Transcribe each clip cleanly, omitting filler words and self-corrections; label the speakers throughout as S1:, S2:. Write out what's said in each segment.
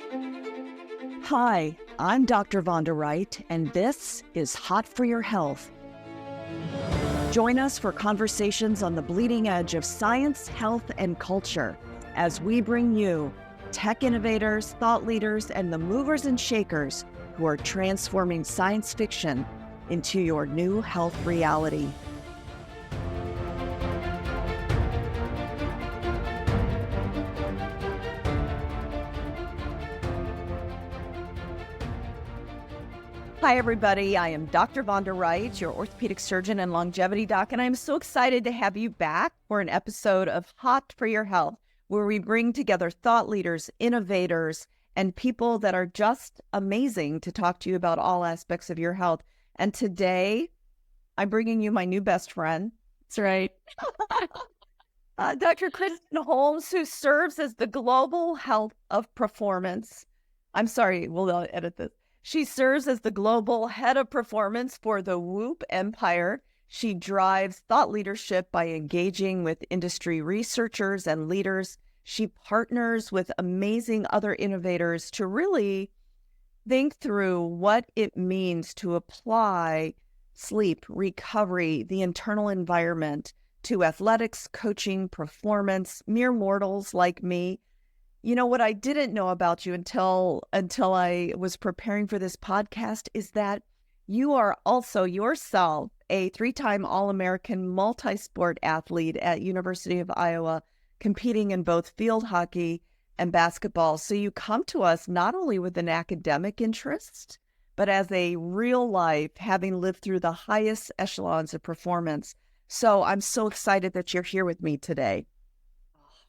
S1: Hi, I'm Dr. Vonda Wright, and this is Hot for Your Health. Join us for conversations on the bleeding edge of science, health, and culture as we bring you tech innovators, thought leaders, and the movers and shakers who are transforming science fiction into your new health reality. Hi, everybody. I am Dr. Vonda Wright, your orthopedic surgeon and longevity doc, and I'm so excited to have you back for an episode of Hot for Your Health, where we bring together thought leaders, innovators, and people that are just amazing to talk to you about all aspects of your health. And today, I'm bringing you my new best friend.
S2: That's right.
S1: Dr. Kristen Holmes, who serves as the global health of performance. I'm sorry, we'll edit this. She serves as the global head of performance for the Whoop Empire. She drives thought leadership by engaging with industry researchers and leaders. She partners with amazing other innovators to really think through what it means to apply sleep, recovery, the internal environment to athletics, coaching, performance, mere mortals like me. You know, what I didn't know about you until I was preparing for this podcast is that you are also yourself a 3-time All-American multi-sport athlete at University of Iowa, competing in both field hockey and basketball. So you come to us not only with an academic interest, but as a real life, having lived through the highest echelons of performance. So I'm so excited that you're here with me today.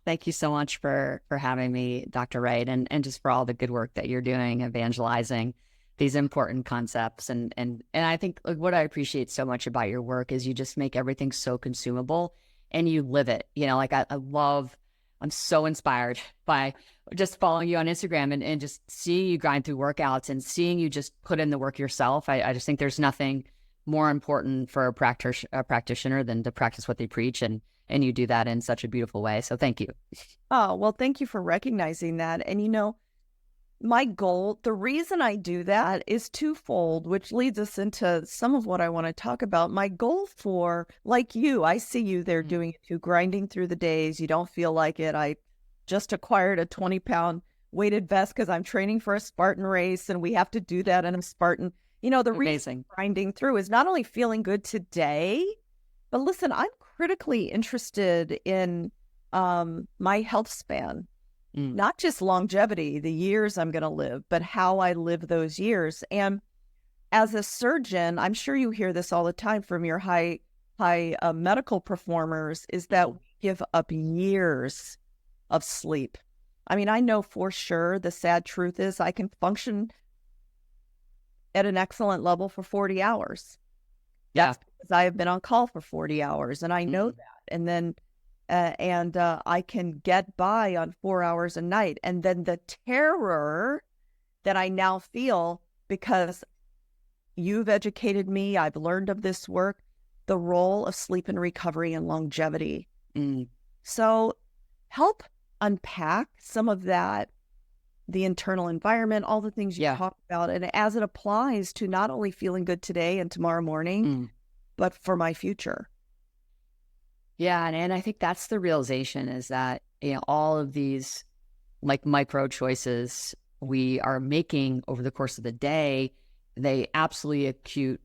S2: Thank you so much for having me, Dr. Wright, and just for all the good work that you're doing, evangelizing these important concepts. And I think what I appreciate so much about your work is you just make everything so consumable and you live it. You know, like I'm so inspired by just following you on Instagram and just seeing you grind through workouts and seeing you just put in the work yourself. I just think there's nothing more important for a practitioner than to practice what they preach, and you do that in such a beautiful way. So thank you.
S1: Oh, well, thank you for recognizing that. And you know, my goal, the reason I do that is twofold, which leads us into some of what I want to talk about. My goal for, like you, I see you there doing it too, grinding through the days. You don't feel like it. I just acquired a 20-pound weighted vest because I'm training for a Spartan race and we have to do that in a Spartan. You know, the reason grinding through is not only feeling good today, but listen, I'm critically interested in my health span, not just longevity, the years I'm going to live, but how I live those years. And as a surgeon, I'm sure you hear this all the time from your high medical performers, is that we give up years of sleep. I mean, I know for sure the sad truth is I can function at an excellent level for 40 hours.
S2: Yeah.
S1: Because I have been on call for 40 hours and I know that. And then, I can get by on 4 hours a night. And then the terror that I now feel because you've educated me, I've learned of this work, the role of sleep and recovery and longevity. So help unpack some of that, the internal environment, all the things you talk about, and as it applies to not only feeling good today and tomorrow morning, but for my future.
S2: Yeah. And I think that's the realization, is that, you know, all of these like micro choices we are making over the course of the day, they absolutely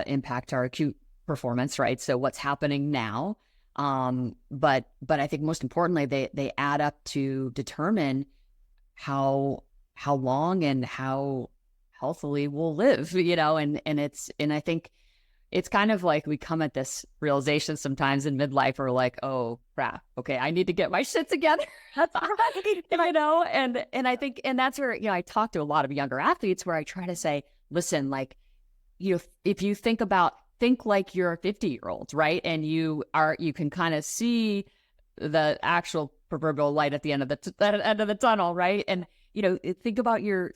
S2: impact our acute performance, right? So what's happening now, but I think most importantly, they add up to determine how long and how healthily we'll live, you know, and I think it's kind of like we come at this realization sometimes in midlife, we're like, oh crap, okay, I need to get my shit together. That's right. You know, and I think, and that's where, you know, I talk to a lot of younger athletes where I try to say, listen, like, you know, if you think like you're a 50-year-old, right? And you can kind of see the actual proverbial light at the end of the tunnel, right? And you know, think about your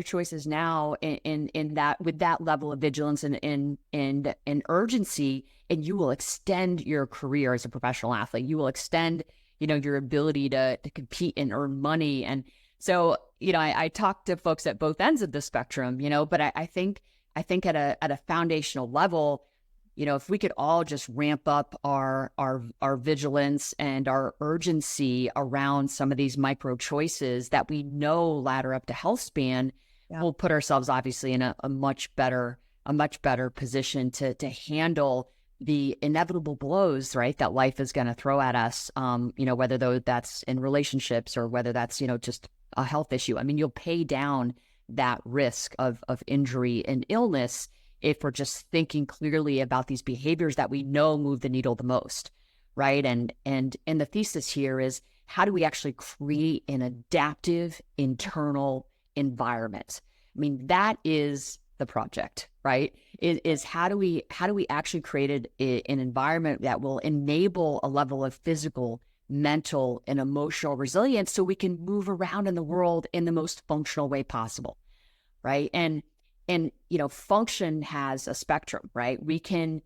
S2: choices now in that, with that level of vigilance and urgency, and you will extend your career as a professional athlete. You will extend, you know, your ability to compete and earn money. And So, I talk to folks at both ends of the spectrum, but I think at a foundational level, if we could all just ramp up our vigilance and our urgency around some of these micro choices that we know ladder up to health span, we'll put ourselves obviously in a much better position to handle the inevitable blows, right, that life is going to throw at us, whether that's in relationships or whether that's, just a health issue. I mean, you'll pay down that risk of injury and illness if we're just thinking clearly about these behaviors that we know move the needle the most, right? And the thesis here is, how do we actually create an adaptive internal environment? I mean, that is the project, right? Is how do we actually create an environment that will enable a level of physical, mental, and emotional resilience so we can move around in the world in the most functional way possible, right? And function has a spectrum, right? We can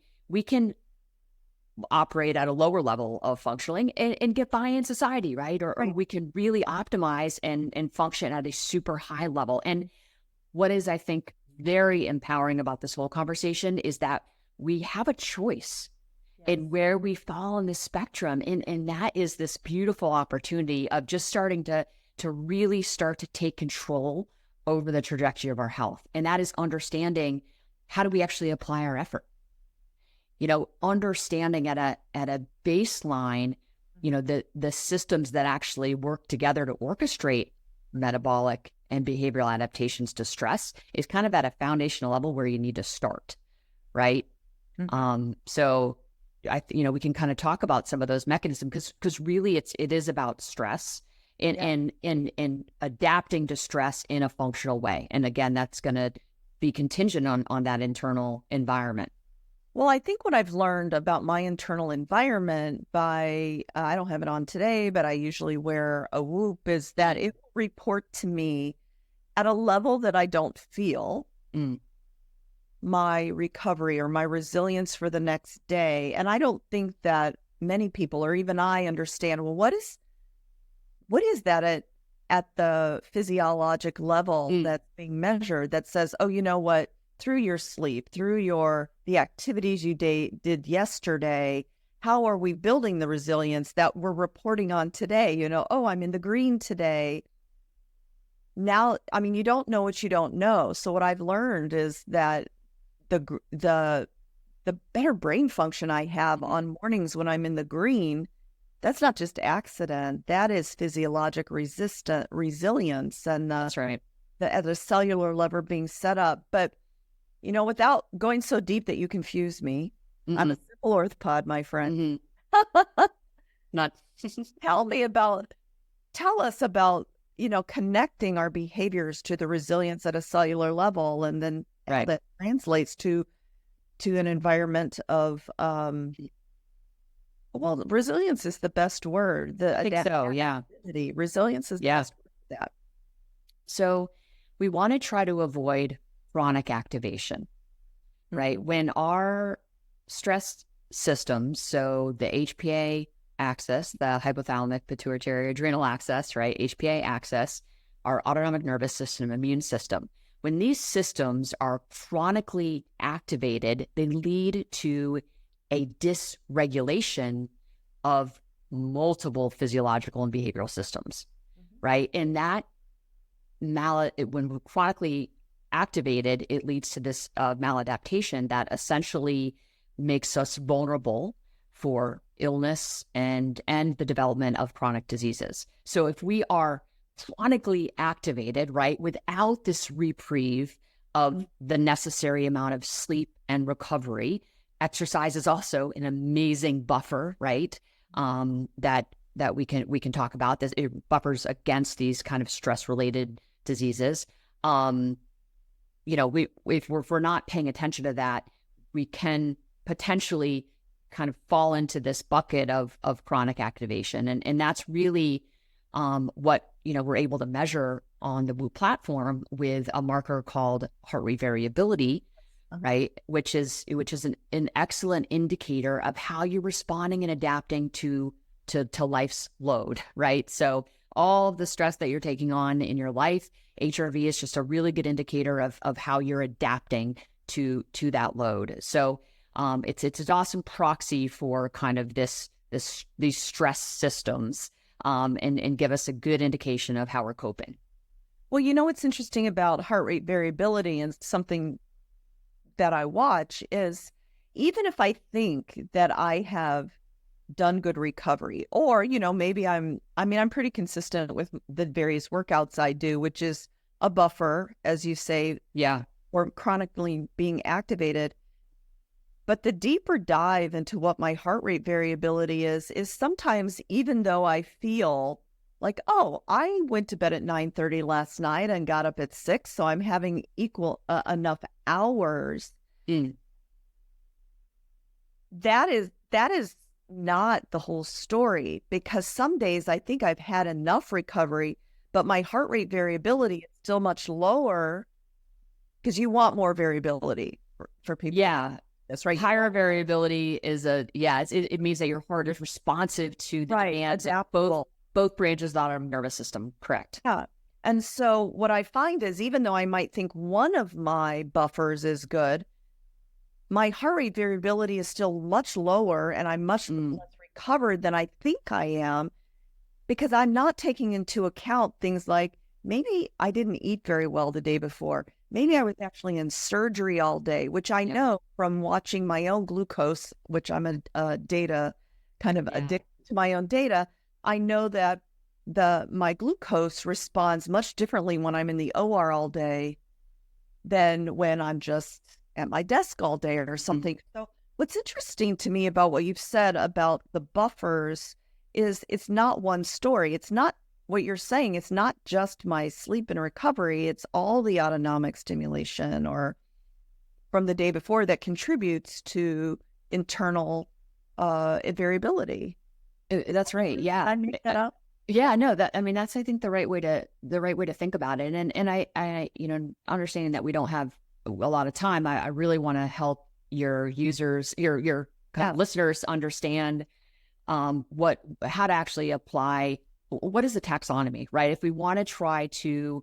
S2: operate at a lower level of functioning and get by in society, right? Or we can really optimize and function at a super high level. And what is, I think, very empowering about this whole conversation is that we have a choice in where we fall in this spectrum. And that is this beautiful opportunity of just starting to really start to take control over the trajectory of our health. And that is understanding, how do we actually apply our effort? Understanding at a baseline, the systems that actually work together to orchestrate metabolic and behavioral adaptations to stress is kind of at a foundational level where you need to start, right? Mm-hmm. So we can kind of talk about some of those mechanisms because really it is about stress and adapting to stress in a functional way. And again, that's going to be contingent on that internal environment.
S1: Well, I think what I've learned about my internal environment I don't have it on today, but I usually wear a Whoop, is that it will report to me at a level that I don't feel my recovery or my resilience for the next day. And I don't think that many people, or even I, understand, well, what is that at the physiologic level that's being measured that says, oh, you know what, through your sleep, through the activities you did yesterday, how are we building the resilience that we're reporting on today? Oh, I'm in the green today. Now, I mean, you don't know what you don't know. So what I've learned is that the better brain function I have on mornings when I'm in the green, that's not just accident. That is physiologic resilience, and
S2: that's right.
S1: At a cellular level being set up. But without going so deep that you confuse me, I'm a simple orthopod, my friend.
S2: Not
S1: tell us about connecting our behaviors to the resilience at a cellular level, and then that translates to an environment of resilience is the best word.
S2: I think so, yeah.
S1: Resilience is the best word for that.
S2: So we want to try to avoid chronic activation, right? When our stress systems, so the HPA axis, the hypothalamic pituitary adrenal axis, right? HPA axis, our autonomic nervous system, immune system. When these systems are chronically activated, they lead to a dysregulation of multiple physiological and behavioral systems, right? And that when we're chronically activated, it leads to this maladaptation that essentially makes us vulnerable for illness and the development of chronic diseases. So if we are chronically activated, right, without this reprieve of the necessary amount of sleep and recovery, exercise is also an amazing buffer, right? That we can talk about. This, it buffers against these kind of stress-related diseases. If we're not paying attention to that, we can potentially kind of fall into this bucket of chronic activation. And that's really what, we're able to measure on the Whoop platform with a marker called heart rate variability, right? Which is an excellent indicator of how you're responding and adapting to life's load, right? So all of the stress that you're taking on in your life, HRV is just a really good indicator of how you're adapting to that load. So it's an awesome proxy for kind of these stress systems, and give us a good indication of how we're coping.
S1: Well, you know what's interesting about heart rate variability, and something that I watch, is even if I think that I have done good recovery, or, maybe I'm pretty consistent with the various workouts I do, which is a buffer, as you say,
S2: Yeah.
S1: or chronically being activated. But the deeper dive into what my heart rate variability is sometimes, even though I feel like, oh, I went to bed at 9:30 last night and got up at 6, so I'm having equal enough hours.
S2: Mm.
S1: That is not the whole story, because some days I think I've had enough recovery, but my heart rate variability is still much lower, because you want more variability for people.
S2: Yeah.
S1: That's right.
S2: Higher variability is it means that your heart is responsive to the demands of both branches of the autonomic nervous system. Correct.
S1: Yeah. And so what I find is, even though I might think one of my buffers is good, my heart rate variability is still much lower, and I'm much less recovered than I think I am, because I'm not taking into account things like, maybe I didn't eat very well the day before. Maybe I was actually in surgery all day, which I know from watching my own glucose, which I'm a data kind of addicted to my own data. I know that my glucose responds much differently when I'm in the OR all day than when I'm just at my desk all day or something. So what's interesting to me about what you've said about the buffers is, it's not one story. It's not what you're saying. It's not just my sleep and recovery. It's all the autonomic stimulation or from the day before that contributes to internal variability.
S2: That's right. Yeah.
S1: I make that up.
S2: Yeah, no, that's, I think, the right way to think about it. And I understanding that we don't have a lot of time, I really want to help your users, your kind of listeners understand how to actually apply, what is the taxonomy, right? If we want to try to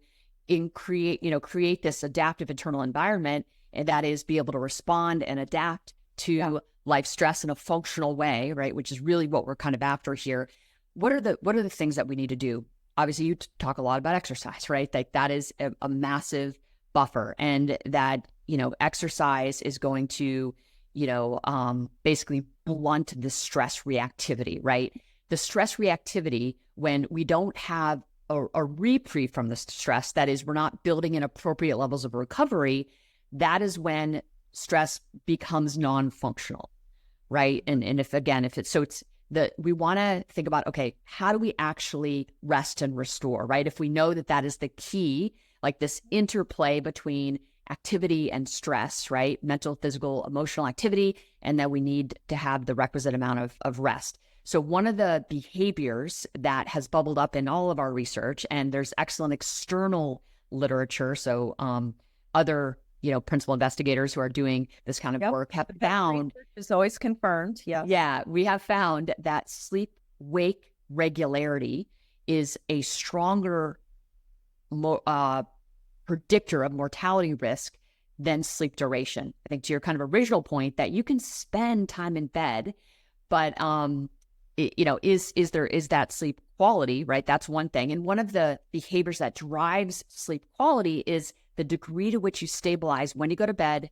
S2: create this adaptive internal environment, and that is be able to respond and adapt to life stress in a functional way, right? Which is really what we're kind of after here. What are the things that we need to do? Obviously, you talk a lot about exercise, right? Like that is a massive buffer, and that, exercise is going to, basically blunt the stress reactivity, right? The stress reactivity, when we don't have a reprieve from the stress, that is, we're not building in appropriate levels of recovery, that is when stress becomes non-functional, right? And if it's we want to think about, okay, how do we actually rest and restore, right? If we know that is the key, like this interplay between activity and stress, right? Mental, physical, emotional activity, and that we need to have the requisite amount of rest. So one of the behaviors that has bubbled up in all of our research, and there's excellent external literature, so other principal investigators who are doing this kind of work have found,
S1: is always confirmed.
S2: Yeah, we have found that sleep-wake regularity is a stronger predictor of mortality risk than sleep duration. I think to your kind of original point that you can spend time in bed, but is that sleep quality, right? That's one thing. And one of the behaviors that drives sleep quality is the degree to which you stabilize when you go to bed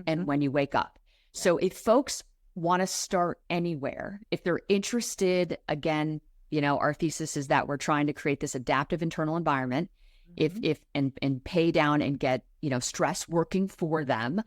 S2: and when you wake up. So if folks want to start anywhere, if they're interested, again, our thesis is that we're trying to create this adaptive internal environment, and pay down and get, stress working for them.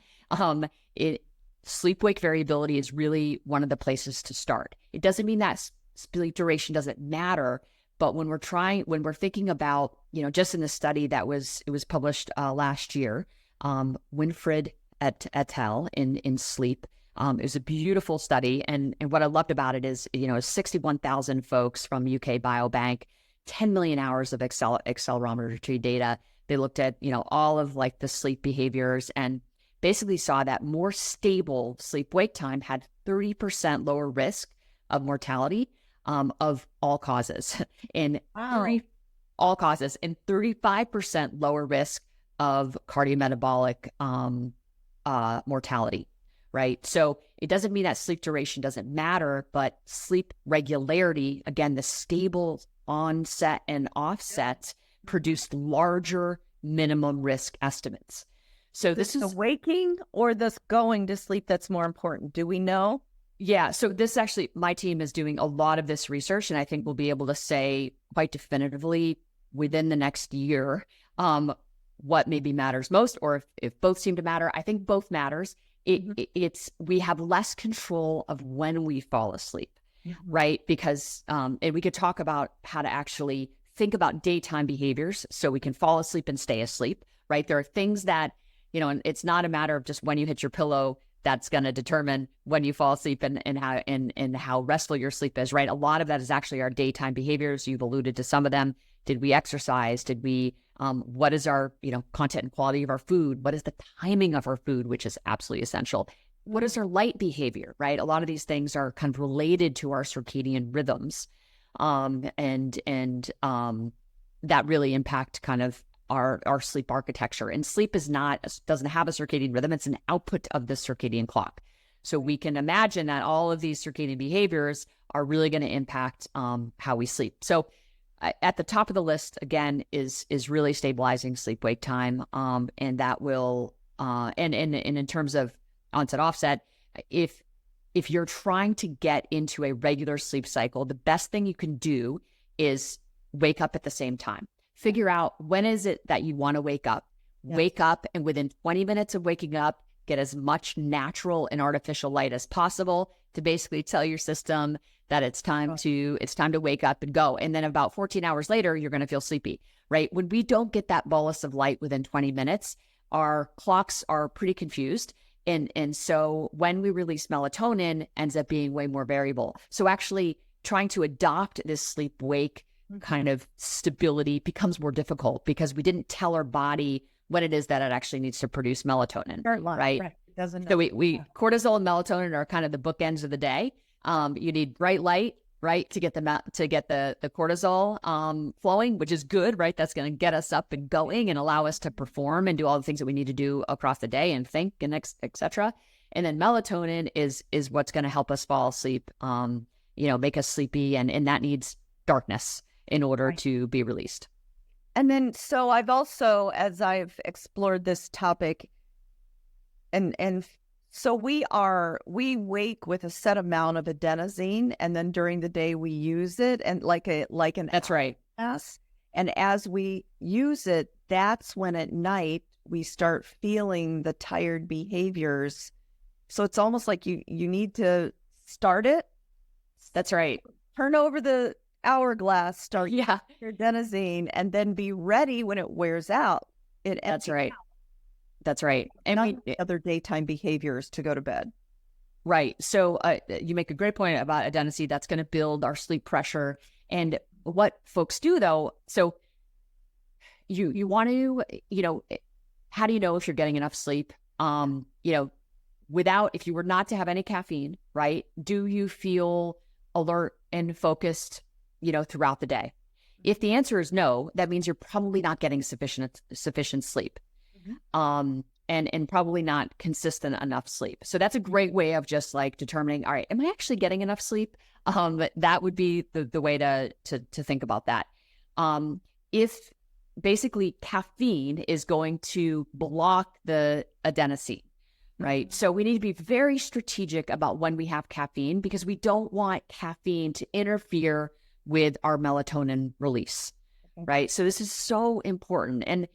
S2: Sleep-wake variability is really one of the places to start. It doesn't mean that sleep duration doesn't matter, but when we're thinking about, just in the study it was published last year, Winfred et al. in Sleep. It was a beautiful study. And what I loved about it is, 61,000 folks from UK Biobank, 10 million hours of accelerometry data. They looked at, all of like the sleep behaviors, and basically saw that more stable sleep-wake time had 30% lower risk of mortality of all causes, and
S1: Wow.
S2: all causes, and 35% lower risk of cardiometabolic mortality, right? So it doesn't mean that sleep duration doesn't matter, but sleep regularity, again, the stable onset and offset, produced larger minimum risk estimates. So this is
S1: the waking or the going to sleep that's more important. Do we know?
S2: Yeah. So this actually, my team is doing a lot of this research, and I think we'll be able to say quite definitively within the next year what maybe matters most, or if both seem to matter. I think both matters. We have less control of when we fall asleep, right? Because, and we could talk about how to actually think about daytime behaviors so we can fall asleep and stay asleep, right? There are things that, and it's not a matter of just when you hit your pillow that's going to determine when you fall asleep and how restful your sleep is, right? A lot of that is actually our daytime behaviors. You've alluded to some of them. Did we exercise? Did we, what is our, content and quality of our food? What is the timing of our food, which is absolutely essential? What is our light behavior, right? A lot of these things are kind of related to our circadian rhythms. And that really impact kind of our sleep architecture. And sleep doesn't have a circadian rhythm. It's an output of the circadian clock. So we can imagine that all of these circadian behaviors are really going to impact how we sleep. So at the top of the list, again, is really stabilizing sleep-wake time. And that will, and in terms of onset offset, if you're trying to get into a regular sleep cycle, the best thing you can do is wake up at the same time. Figure out when is it that you want to wake up. Yes. Wake up, and within 20 minutes of waking up, get as much natural and artificial light as possible to basically tell your system that it's time to wake up and go. And then about 14 hours later, you're going to feel sleepy, right? When we don't get that bolus of light within 20 minutes, our clocks are pretty confused. And so when we release melatonin, ends up being way more variable. So actually trying to adopt this sleep-wake kind of stability becomes more difficult because we didn't tell our body when it is that it actually needs to produce melatonin, right? It doesn't. So cortisol and melatonin are kind of the bookends of the day. You need bright light, right, to get the cortisol flowing, which is good, right? That's going to get us up and going and allow us to perform and do all the things that we need to do across the day and think and et cetera. And then melatonin is what's going to help us fall asleep, make us sleepy, and that needs darkness in order to be released.
S1: And then, so I've also, as I've explored this topic, and so we wake with a set amount of adenosine, and then during the day we use it, and that's right. And as we use it, that's when at night we start feeling the tired behaviors. So it's almost like you need to start it.
S2: That's right.
S1: Turn over the hourglass, start your adenosine, and then be ready when it wears out.
S2: That's right. That's right.
S1: And other daytime behaviors to go to bed.
S2: Right. So you make a great point about adenosine. That's going to build our sleep pressure. And what folks do, though, so you want to, how do you know if you're getting enough sleep? If you were not to have any caffeine, right? Do you feel alert and focused, throughout the day? If the answer is no, that means you're probably not getting sufficient sleep. And probably not consistent enough sleep. So that's a great way of just like determining, all right, am I actually getting enough sleep? That would be the way to think about that. If basically caffeine is going to block the adenosine, right? So we need to be very strategic about when we have caffeine, because we don't want caffeine to interfere with our melatonin release, right? So this is so important. And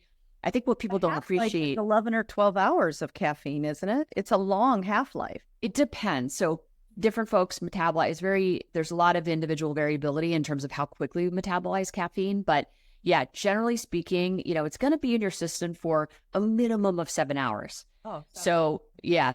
S2: I think what people don't appreciate,
S1: 11 or 12 hours of caffeine, isn't it? It's a long half-life.
S2: It depends. So different folks metabolize there's a lot of individual variability in terms of how quickly we metabolize caffeine. But yeah, generally speaking, it's going to be in your system for a minimum of 7 hours. Oh, so yeah.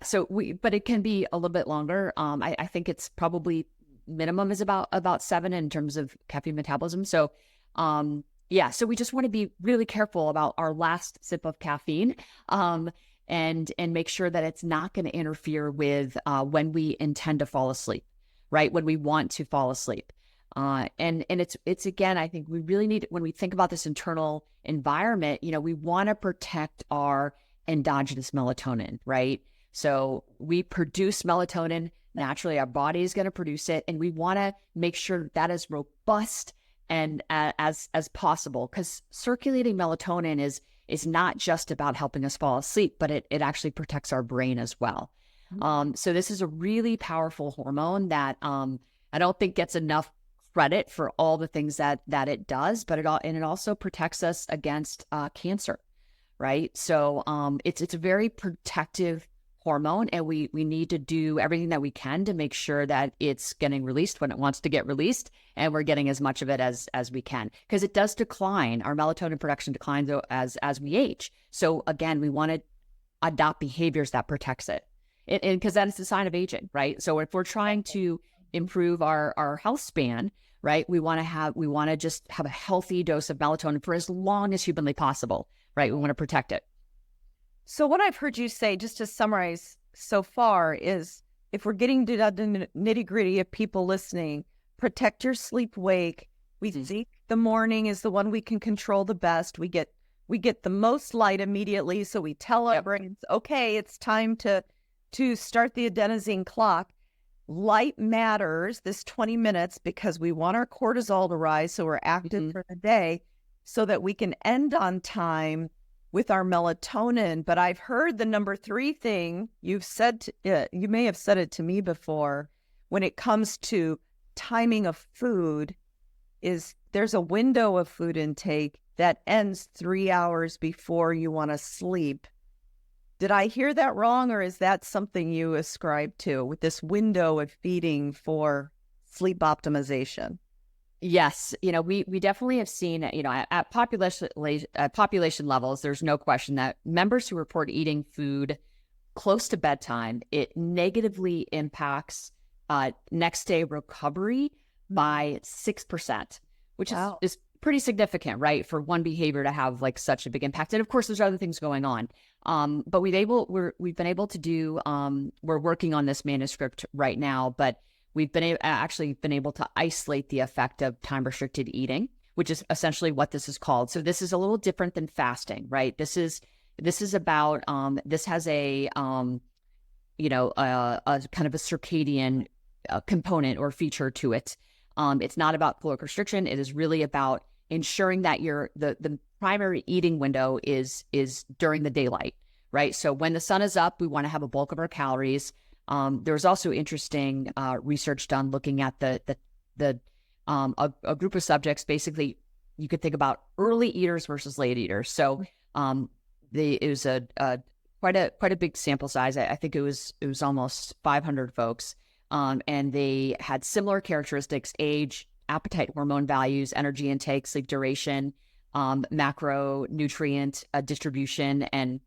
S2: But it can be a little bit longer. I think it's probably minimum is about 7 in terms of caffeine metabolism. So, so we just want to be really careful about our last sip of caffeine, and make sure that it's not going to interfere with when we intend to fall asleep, right? When we want to fall asleep. And it's again, I think we really need, when we think about this internal environment, we want to protect our endogenous melatonin, right? So we produce melatonin naturally, our body is going to produce it, and we want to make sure that is robust and as possible, because circulating melatonin is not just about helping us fall asleep, but it actually protects our brain as well. So this is a really powerful hormone that I don't think gets enough credit for all the things that it does, but it also protects us against cancer, right? So it's a very protective hormone, and we need to do everything that we can to make sure that it's getting released when it wants to get released, and we're getting as much of it as we can, because it does decline. Our melatonin production declines as we age. So again, we want to adopt behaviors that protects it, and because that is a sign of aging, right? So if we're trying to improve our health span, right, we want to just have a healthy dose of melatonin for as long as humanly possible, right? We want to protect it.
S1: So what I've heard you say, just to summarize so far, is if we're getting to the nitty-gritty of people listening, protect your sleep-wake. We think the morning is the one we can control the best. We get the most light immediately, so we tell our brains, okay, it's time to start the adenosine clock. Light matters, this 20 minutes, because we want our cortisol to rise so we're active for the day, so that we can end on time with our melatonin. But I've heard the number 3 thing you've said, you may have said it to me before, when it comes to timing of food, is there's a window of food intake that ends 3 hours before you want to sleep. Did I hear that wrong, or is that something you ascribe to, with this window of feeding for sleep optimization?
S2: Yes, we definitely have seen, at population levels, there's no question that members who report eating food close to bedtime, it negatively impacts next day recovery by 6%, which is pretty significant, right? For one behavior to have like such a big impact. And of course, there's other things going on. But we've been able to do, we're working on this manuscript right now, but we've been able to isolate the effect of time-restricted eating, which is essentially what this is called. So this is a little different than fasting, right? This is about, this has a kind of a circadian component or feature to it. It's not about caloric restriction. It is really about ensuring that the primary eating window is during the daylight, right? So when the sun is up, we want to have a bulk of our calories. There's also interesting research done looking at a group of subjects. Basically, you could think about early eaters versus late eaters. So it was quite a big sample size. I think it was almost 500 folks, and they had similar characteristics: age, appetite hormone values, energy intake, sleep duration, macronutrient distribution, and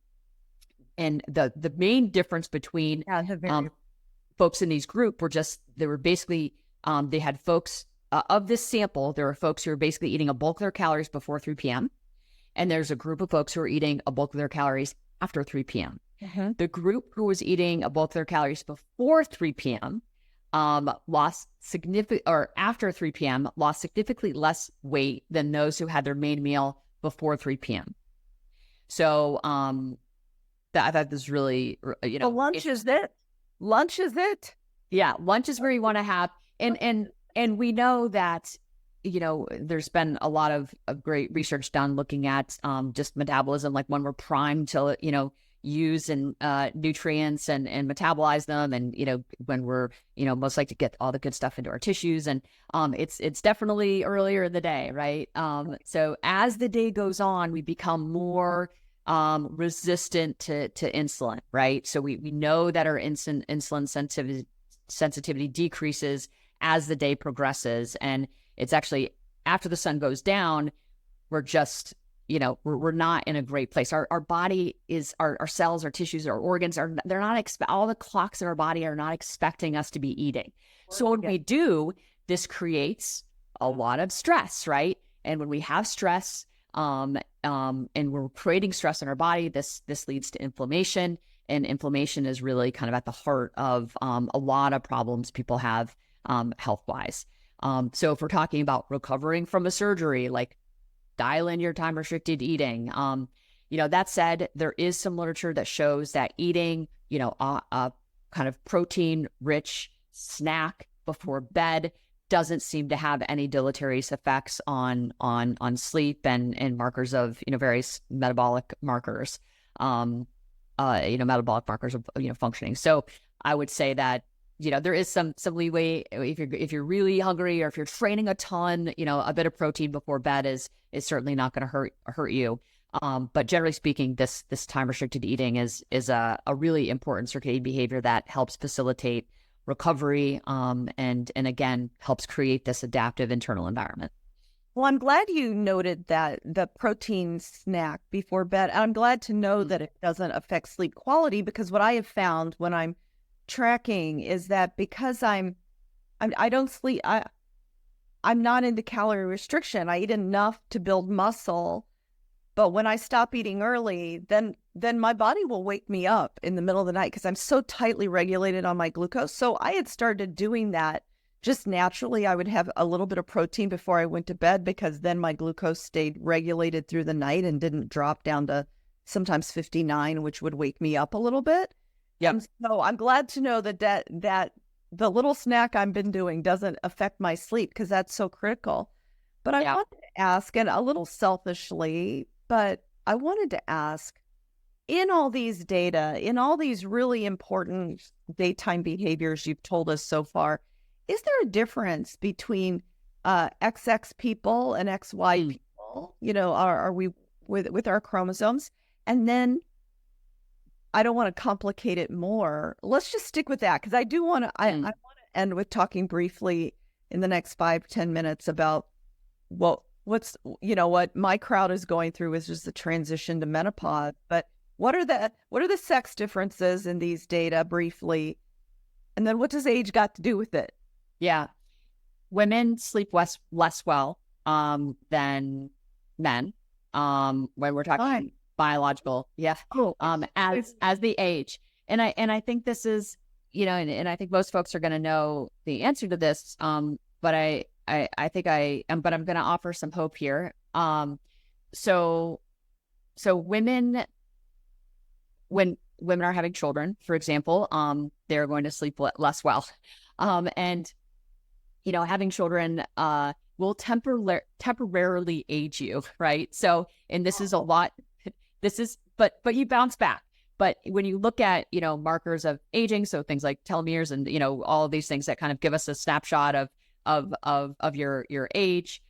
S2: the main difference between folks in these group they had folks of this sample. There were folks who were basically eating a bulk of their calories before 3 p.m. And there's a group of folks who are eating a bulk of their calories after 3 p.m. The group who was eating a bulk of their calories before 3 p.m. After 3 p.m. lost significantly less weight than those who had their main meal before 3 p.m. So I thought this really,
S1: Well, lunch is it. Lunch is it.
S2: Yeah, lunch is where you want to have, and we know that, there's been a lot of great research done looking at just metabolism, like when we're primed to, use and nutrients and metabolize them, and when we're most likely to get all the good stuff into our tissues, and it's definitely earlier in the day, right? So as the day goes on, we become more resistant to insulin, right? So we know that our insulin sensitivity decreases as the day progresses, and it's actually after the sun goes down, we're just we're not in a great place. Our body is, our cells, our tissues, our organs they're not all the clocks in our body are not expecting us to be eating. So when we do, this creates a lot of stress, right? And when we have stress, and we're creating stress in our body, this leads to inflammation, and inflammation is really kind of at the heart of a lot of problems people have health-wise. So if we're talking about recovering from a surgery, like dial in your time restricted eating. That said, there is some literature that shows that eating, a kind of protein rich snack before bed doesn't seem to have any deleterious effects on sleep and markers of, various metabolic markers, metabolic markers of, functioning. So I would say that, there is some leeway if you're really hungry, or if you're training a ton, a bit of protein before bed is certainly not going to hurt you. But generally speaking, this time restricted eating is a really important circadian behavior that helps facilitate recovery, and again helps create this adaptive internal environment.
S1: Well, I'm glad you noted that the protein snack before bed. I'm glad to know that it doesn't affect sleep quality, because what I have found when I'm tracking is that because I don't sleep, I'm not into calorie restriction. I eat enough to build muscle, but when I stop eating early, then my body will wake me up in the middle of the night because I'm so tightly regulated on my glucose. So I had started doing that just naturally. I would have a little bit of protein before I went to bed, because then my glucose stayed regulated through the night and didn't drop down to sometimes 59, which would wake me up a little bit.
S2: Yeah.
S1: So I'm glad to know that the little snack I've been doing doesn't affect my sleep, because that's so critical. But I wanted to ask, and a little selfishly, but I wanted to ask, in all these data, in all these really important daytime behaviors you've told us so far, is there a difference between XX people and XY people? Are we with our chromosomes? And then I don't want to complicate it more. Let's just stick with that, because I do want to. I want to end with talking briefly in the next 5-10 minutes about what my crowd is going through is just the transition to menopause. But what are the sex differences in these data briefly, and then what does age got to do with it?
S2: Yeah, women sleep less well than men when we're talking biological. Yeah. As the age, and I think this is, and I think most folks are going to know the answer to this. But I think I am, but I'm going to offer some hope here. So women, when women are having children, for example, they're going to sleep less well. And having children will temporarily age you, right? So, and this is a lot. But you bounce back. But when you look at, markers of aging, so things like telomeres and, all of these things that kind of give us a snapshot of your age,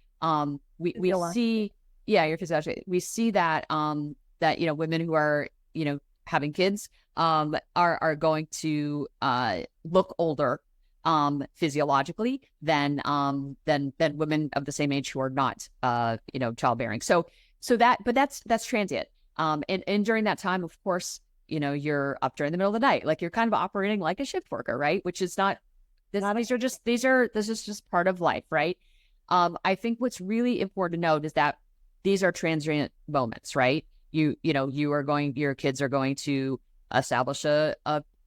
S2: we see, your physiology. We see that, women who are, having kids, are going to, look older, physiologically than women of the same age who are not, childbearing. So that's transient. And during that time, of course, you're up during the middle of the night, like you're kind of operating like a shift worker, right? Which is not, this is just part of life, right? I think what's really important to note is that these are transient moments, right? Your kids are going to establish a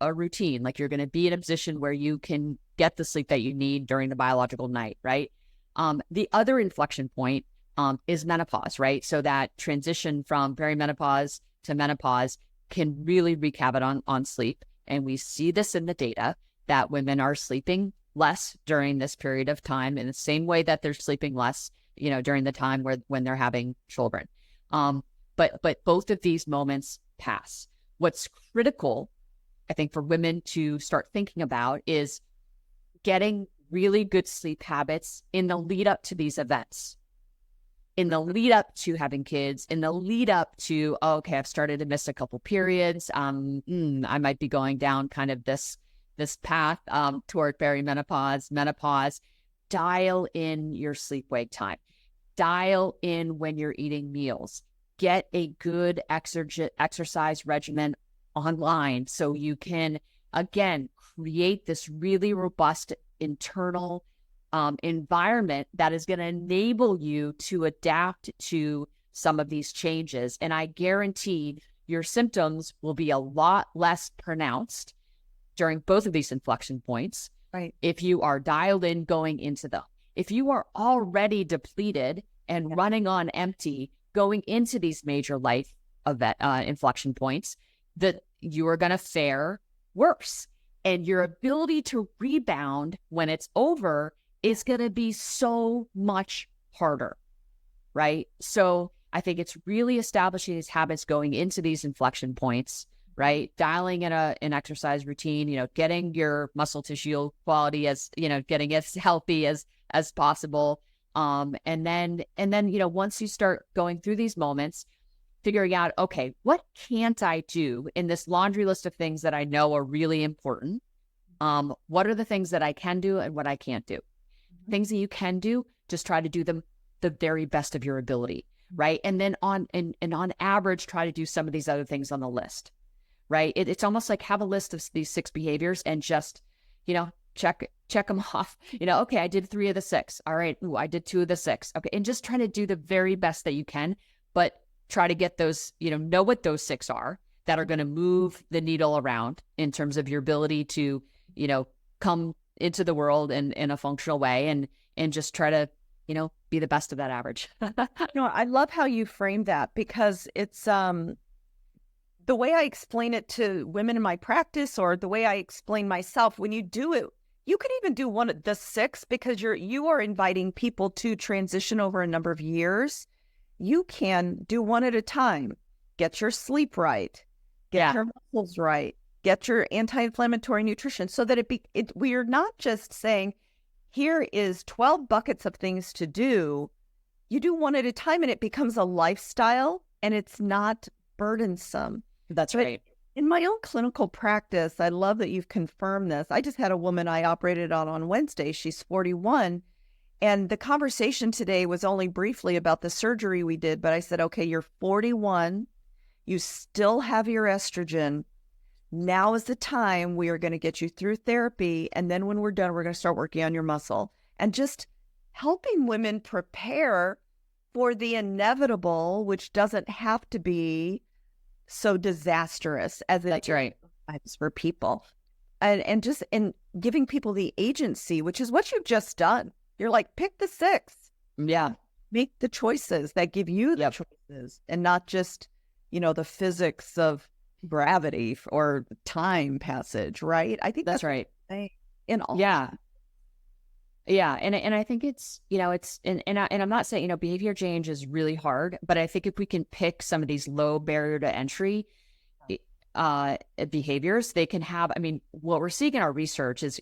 S2: routine, like you're going to be in a position where you can get the sleep that you need during the biological night, right? The other inflection point is menopause, right? So that transition from perimenopause to menopause can really wreak havoc on sleep. And we see this in the data that women are sleeping less during this period of time in the same way that they're sleeping less, during the time when they're having children. But both of these moments pass. What's critical, I think, for women to start thinking about is getting really good sleep habits in the lead up to these events, in the lead up to having kids, in the lead up to, okay, I've started to miss a couple periods. I might be going down kind of this path toward perimenopause, menopause. Dial in your sleep-wake time. Dial in when you're eating meals. Get a good exercise regimen online so you can, again, create this really robust internal environment that is going to enable you to adapt to some of these changes. And I guarantee your symptoms will be a lot less pronounced during both of these inflection points,
S1: right,
S2: if you are dialed in going into them. if you are already depleted and running on empty going into these major life event inflection points, that you are going to fare worse. And your ability to rebound when it's over is going to be so much harder, right? So I think it's really establishing these habits going into these inflection points, right? Dialing in an exercise routine, getting your muscle tissue quality as, getting as healthy as possible. And then, once you start going through these moments, figuring out, okay, what can't I do in this laundry list of things that I know are really important? What are the things that I can do and what I can't do? Things that you can do, just try to do them the very best of your ability, right? And then on average, try to do some of these other things on the list, right? It's almost like have a list of these 6 behaviors and just, check them off. Okay, I did 3 of the 6. All right. Ooh, I did 2 of the 6. Okay. And just try to do the very best that you can, but try to get those, know what those 6 are that are going to move the needle around in terms of your ability to, come into the world in a functional way and just try to, be the best of that average.
S1: I love how you frame that, because it's the way I explain it to women in my practice, or the way I explain myself. When you do it, you could even do one of the 6, because you are inviting people to transition over a number of years. You can do one at a time. Get your sleep right. Get your muscles right. Get your anti-inflammatory nutrition, so that we are not just saying, here is 12 buckets of things to do. You do one at a time, and it becomes a lifestyle, and it's not burdensome.
S2: That's right.
S1: In my own clinical practice, I love that you've confirmed this. I just had a woman I operated on Wednesday. She's 41. And the conversation today was only briefly about the surgery we did. But I said, okay, you're 41. You still have your estrogen. Now is the time we are going to get you through therapy. And then when we're done, we're going to start working on your muscle. And just helping women prepare for the inevitable, which doesn't have to be so disastrous as it is for people. And just in giving people the agency, which is what you've just done. You're like, pick the 6.
S2: Yeah.
S1: Make the choices that give you the choices, and not just, the physics of gravity or time passage, right? I think
S2: that's right.
S1: In all.
S2: Yeah. Yeah. And I think it's, and I'm not saying, behavior change is really hard, but I think if we can pick some of these low barrier to entry behaviors, they can have, what we're seeing in our research is,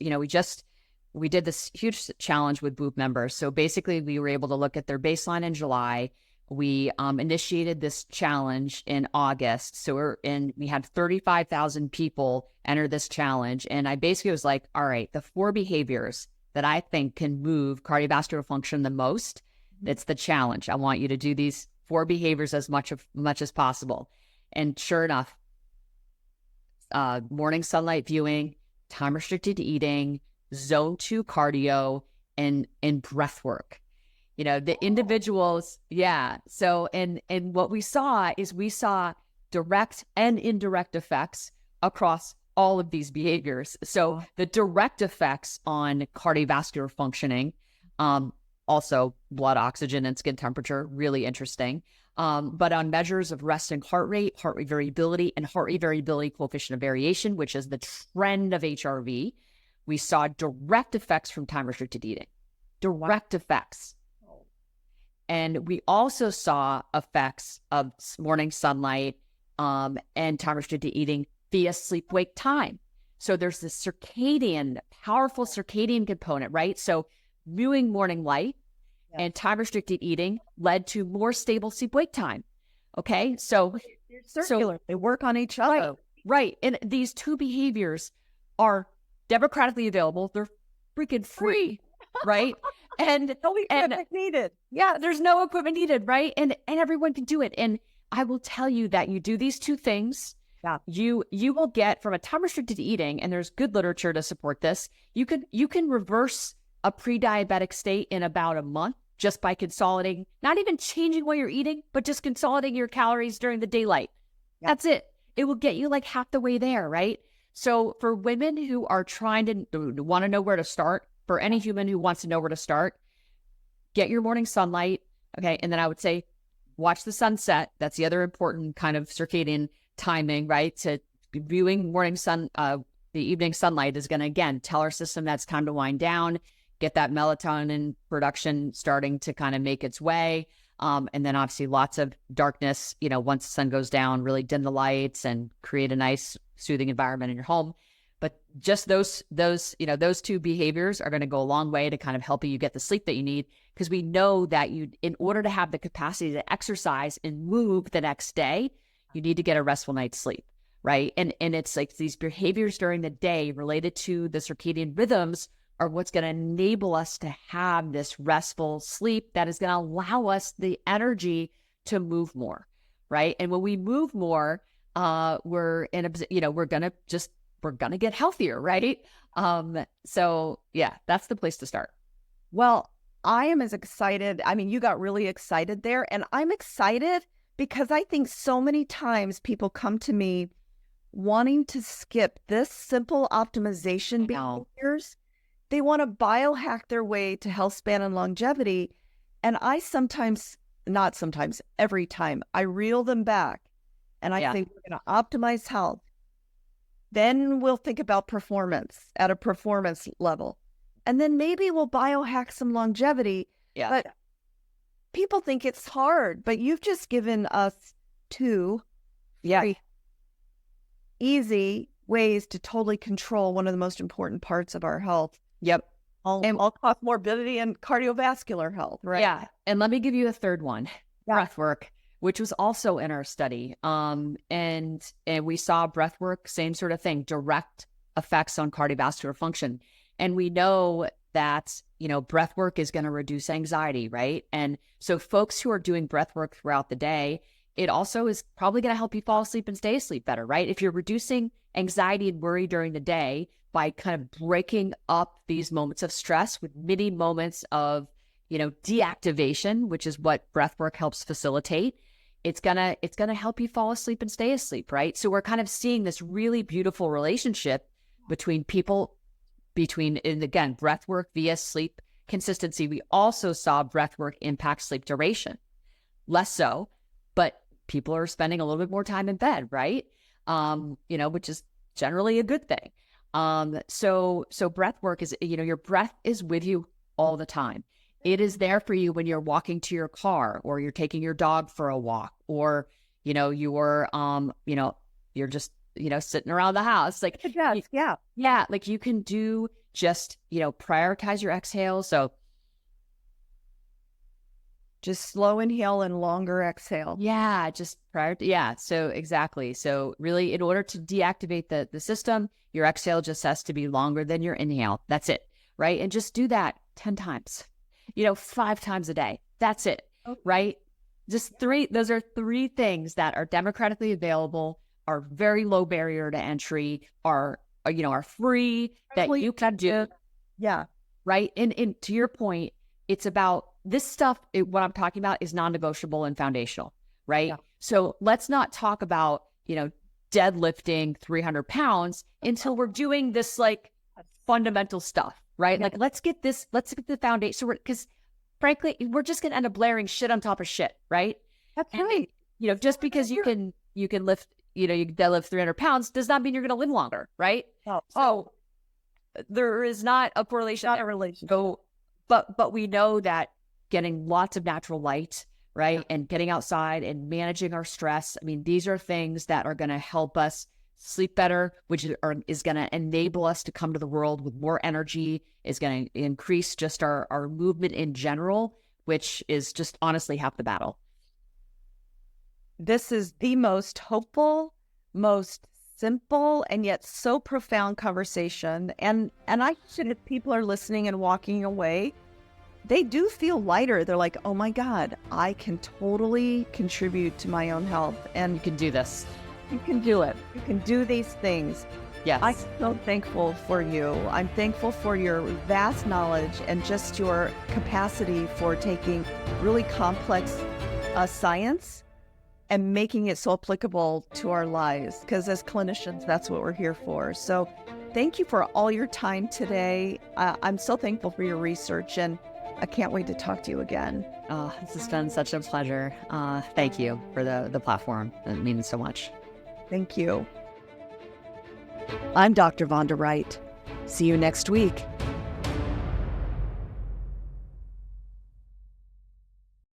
S2: we did this huge challenge with group members. So basically we were able to look at their baseline in July. We initiated this challenge in August. So we had 35,000 people enter this challenge. And I basically was like, all right, the 4 behaviors that I think can move cardiovascular function the most, it's the challenge. I want you to do these 4 behaviors as much as possible. And sure enough, morning sunlight viewing, time restricted eating, zone 2 cardio, and breath work. The individuals, So, and what we saw direct and indirect effects across all of these behaviors. So the direct effects on cardiovascular functioning, also blood oxygen and skin temperature, really interesting. But on measures of resting heart rate variability, and heart rate variability coefficient of variation, which is the trend of HRV, we saw direct effects from time-restricted eating. Direct effects. And we also saw effects of morning sunlight and time-restricted eating via sleep-wake time. So there's this powerful circadian component, right? So viewing morning light and time-restricted eating led to more stable sleep-wake time. Okay? So
S1: they're circular. They work on each other.
S2: Right. And these 2 behaviors are democratically available. They're freaking free, right? And
S1: no equipment needed.
S2: Yeah, there's no equipment needed, right? And everyone can do it. And I will tell you that you do these 2 things, you will get from a time-restricted eating, and there's good literature to support this, you can reverse a pre-diabetic state in about a month just by consolidating, not even changing what you're eating, but just consolidating your calories during the daylight. Yeah. That's it. It will get you like half the way there, right? So for women who are trying to want to know where to start, for any human who wants to know where to start, get your morning sunlight. Okay. And then I would say, watch the sunset. That's the other important kind of circadian timing, right? To viewing morning sun, the evening sunlight is going to, again, tell our system that's time to wind down, get that melatonin production starting to kind of make its way. And then obviously lots of darkness, once the sun goes down, really dim the lights and create a nice soothing environment in your home. But just those two behaviors are going to go a long way to kind of helping you get the sleep that you need, because we know that in order to have the capacity to exercise and move the next day, you need to get a restful night's sleep, right? And it's like these behaviors during the day related to the circadian rhythms are what's going to enable us to have this restful sleep that is going to allow us the energy to move more, right? And when we move more, we're in a, we're going to get healthier, right? So yeah, that's the place to start.
S1: Well, I am as excited. I mean, you got really excited there, and I'm excited because I think so many times people come to me wanting to skip this simple optimization behaviors. They want to biohack their way to health span and longevity. And I every time I reel them back and I say, we're going to optimize health. Then we'll think about performance at a performance level. And then maybe we'll biohack some longevity.
S2: Yeah.
S1: But people think it's hard, but you've just given us two very easy ways to totally control one of the most important parts of our health.
S2: Yep.
S1: All cause morbidity and cardiovascular health, right?
S2: Yeah. And let me give you a third one, breath work, which was also in our study. And we saw breath work, same sort of thing, direct effects on cardiovascular function. And we know that, breath work is going to reduce anxiety, right? And so folks who are doing breath work throughout the day, it also is probably going to help you fall asleep and stay asleep better, right? If you're reducing anxiety and worry during the day by kind of breaking up these moments of stress with mini moments of, deactivation, which is what breath work helps facilitate, it's gonna help you fall asleep and stay asleep, right? So we're kind of seeing this really beautiful relationship between and again, breath work via sleep consistency. We also saw breath work impact sleep duration. Less so, but people are spending a little bit more time in bed, right? Which is generally a good thing. So breath work is, your breath is with you all the time. It is there for you when you're walking to your car, or you're taking your dog for a walk, or, you're just, sitting around the house. Like, like you can do just, prioritize your exhale. So
S1: just slow inhale and longer exhale.
S2: Yeah, just so exactly. So really, in order to deactivate the system, your exhale just has to be longer than your inhale. That's it, right? And just do that 10 times, 5 times a day. That's it, right? Just 3. Those are 3 things that are democratically available, are very low barrier to entry, are free, that you can do.
S1: Yeah.
S2: Right. And to your point, it's about this stuff. What I'm talking about is non-negotiable and foundational, right? Yeah. So let's not talk about, deadlifting 300 pounds until we're doing this like fundamental stuff, right? Yeah. Like, let's get the foundation. So because frankly, we're just going to end up layering shit on top of shit, right?
S1: That's right.
S2: Just because you can lift, you deadlift 300 pounds does not mean you're going to live longer, right? There is not a correlation.
S1: Not a relation.
S2: So, but we know that getting lots of natural light, right? And getting outside and managing our stress. I mean, these are things that are going to help us sleep better, which is going to enable us to come to the world with more energy, is going to increase just our movement in general, which is just honestly half the battle.
S1: This is the most hopeful, most simple, and yet so profound conversation. And I should, if people are listening and walking away, they do feel lighter. They're like, oh my God, I can totally contribute to my own health. And
S2: you can do this.
S1: You can do it. You can do these things.
S2: Yes.
S1: I'm so thankful for you. I'm thankful for your vast knowledge and just your capacity for taking really complex science and making it so applicable to our lives. Because as clinicians, that's what we're here for. So thank you for all your time today. I'm so thankful for your research. And I can't wait to talk to you again.
S2: Oh, this has been such a pleasure. Thank you for the platform. It means so much.
S1: Thank you. I'm Dr. Vonda Wright. See you next week.